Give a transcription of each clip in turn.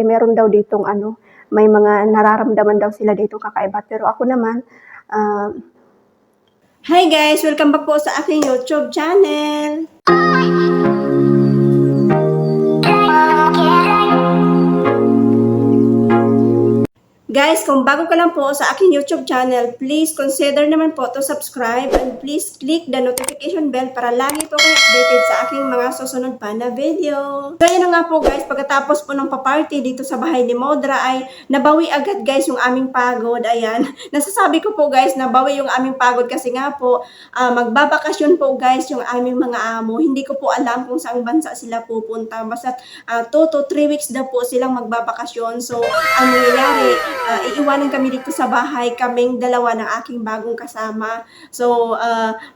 eh meron daw ditong ano, may mga nararamdaman daw sila dito kakaiba. Pero ako naman, hi guys! Welcome back po sa aking YouTube channel! Guys, kung bago ka lang po sa aking YouTube channel, please consider naman po to subscribe and please click the notification bell para lagi po kayo updated sa aking mga susunod pa na video. So yun na nga po guys, pagkatapos po ng paparty dito sa bahay ni Modra ay nabawi agad guys yung aming pagod. Ayan, nasasabi ko po guys, nabawi yung aming pagod kasi nga po magbabakasyon po guys yung aming mga amo. Hindi ko po alam kung saang bansa sila pupunta. Basta 2 to 3 weeks daw po silang magbabakasyon. So ang nangyayari, iiwanan kami dito sa bahay, kaming dalawa ng aking bagong kasama. So,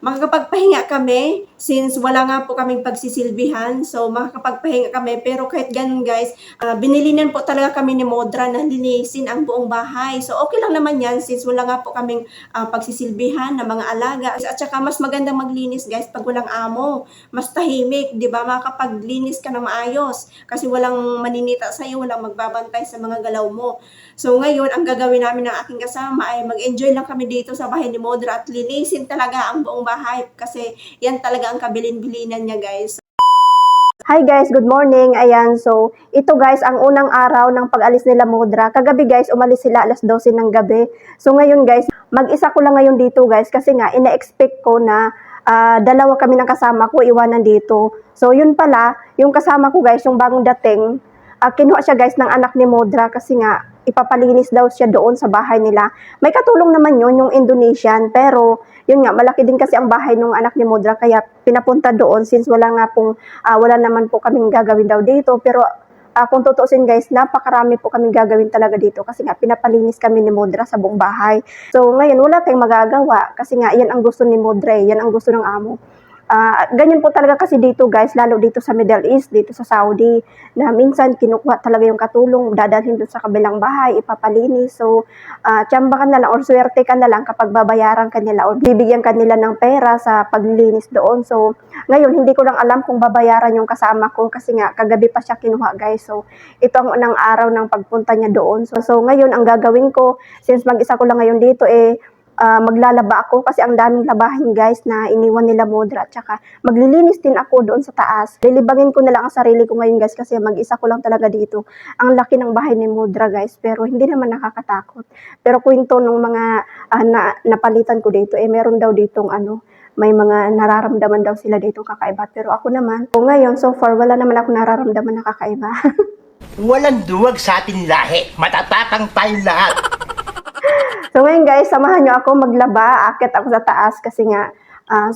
makakapagpahinga kami since wala nga po kaming pagsisilbihan. So, makakapagpahinga kami. Pero kahit ganun guys, binilinan po talaga kami ni Modra na linisin ang buong bahay. So, okay lang naman yan since wala nga po kaming pagsisilbihan na mga alaga. At saka mas magandang maglinis guys pag walang amo. Mas tahimik, di ba? Makapaglinis ka na maayos. Kasi walang maninita sa'yo, walang magbabantay sa mga galaw mo. So, ngayon, ang gagawin namin ng aking kasama ay mag-enjoy lang kami dito sa bahay ni Modra at linisin talaga ang buong bahay kasi yan talaga ang kabilin-bilinan niya guys. Hi guys, good morning. Ayan, so ito guys ang unang araw ng pag-alis nila Modra. Kagabi guys, umalis sila alas 12 ng gabi. So ngayon guys, mag-isa ko lang ngayon dito guys kasi nga ina-expect ko na dalawa kami ng kasama ko iwanan dito. So yun pala, yung kasama ko guys, yung bagong dating, kinuha siya guys ng anak ni Modra kasi nga ipapalinis daw siya doon sa bahay nila. May katulong naman yun, yung Indonesian, pero yun nga, malaki din kasi ang bahay ng anak ni Modra, kaya pinapunta doon since wala naman po kaming gagawin daw dito. Pero kung tutuusin guys, napakarami po kaming gagawin talaga dito kasi nga pinapalinis kami ni Modra sa buong bahay. So ngayon, wala tayong magagawa kasi nga yan ang gusto ni Modra, yan ang gusto ng amo. Ganyan po talaga kasi dito guys, lalo dito sa Middle East, dito sa Saudi, na minsan kinukuha talaga yung katulong, dadalhin doon sa kabilang bahay, ipapalinis. So, tiyamba ka na lang or swerte ka na lang kapag babayaran ka nila or bibigyan ka nila ng pera sa paglilinis doon. So, ngayon, hindi ko lang alam kung babayaran yung kasama ko kasi nga, kagabi pa siya kinuha guys. So, ito ang unang araw ng pagpunta niya doon. So ngayon, ang gagawin ko, since mag-isa ko lang ngayon dito, maglalaba ako kasi ang daming labahin guys na iniwan nila Modra at saka maglilinis din ako doon sa taas. Lilibangin ko na lang ang sarili ko ngayon guys kasi mag-isa ko lang talaga dito. Ang laki ng bahay ni Modra guys pero hindi naman nakakatakot. Pero kwento ng mga napalitan ko dito meron daw ditong may mga nararamdaman daw sila dito kakaiba. Pero ako naman, ngayon so far wala naman ako nararamdaman na kakaiba. Walang duwag sa ating lahi. Matatapang tayong lahat. So ngayon guys, samahan nyo ako maglaba. Akit ako sa taas kasi nga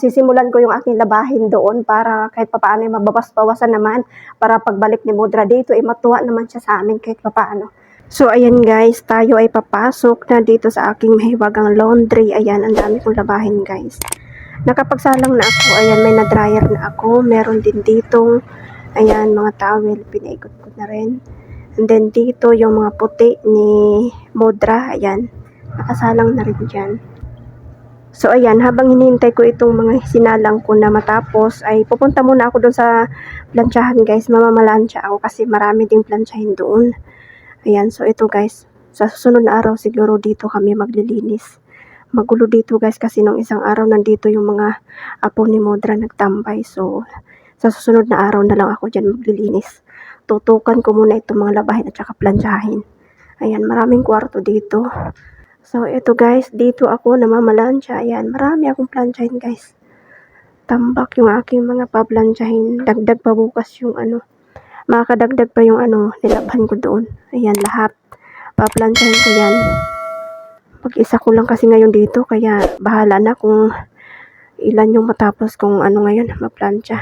sisimulan ko yung aking labahin doon para kahit papaano mabawas-bawasan naman para pagbalik ni Modra dito matuwa naman siya sa amin kahit papaano. So ayan guys, tayo ay papasok na dito sa aking mahiwagang laundry. Ayan, ang dami kong labahin guys. Nakapagsalang na ako. Ayan, may na-dryer na ako. Meron din ditong ayan, mga towel. Pinaikot ko na rin. And then dito yung mga puti ni Modra. Ayan. Nakasalang na rin dyan. So ayan, habang hinihintay ko itong mga sinalang ko na matapos, ay pupunta muna ako doon sa planchahan guys. Mamamalansya ako kasi marami ding planchahin doon. Ayan, so ito guys, sa susunod na araw siguro dito kami maglilinis. Magulo dito guys kasi nung isang araw nandito yung mga apo ni Modra nagtambay. So sa susunod na araw na lang ako dyan maglilinis. Tutukan ko muna itong mga labahin at saka planchahin. Ayan, maraming kwarto dito. So, ito guys, dito ako namamalansya. Ayan, marami akong planchahin guys. Tambak yung aking mga paplansyahin. Dagdag pa bukas yung makakadagdag pa yung nilabhan ko doon. Ayan, lahat. Paplansyahin ko yan. Pag-isa ko lang kasi ngayon dito, kaya bahala na kung ilan yung matapos kung ngayon, maplansya.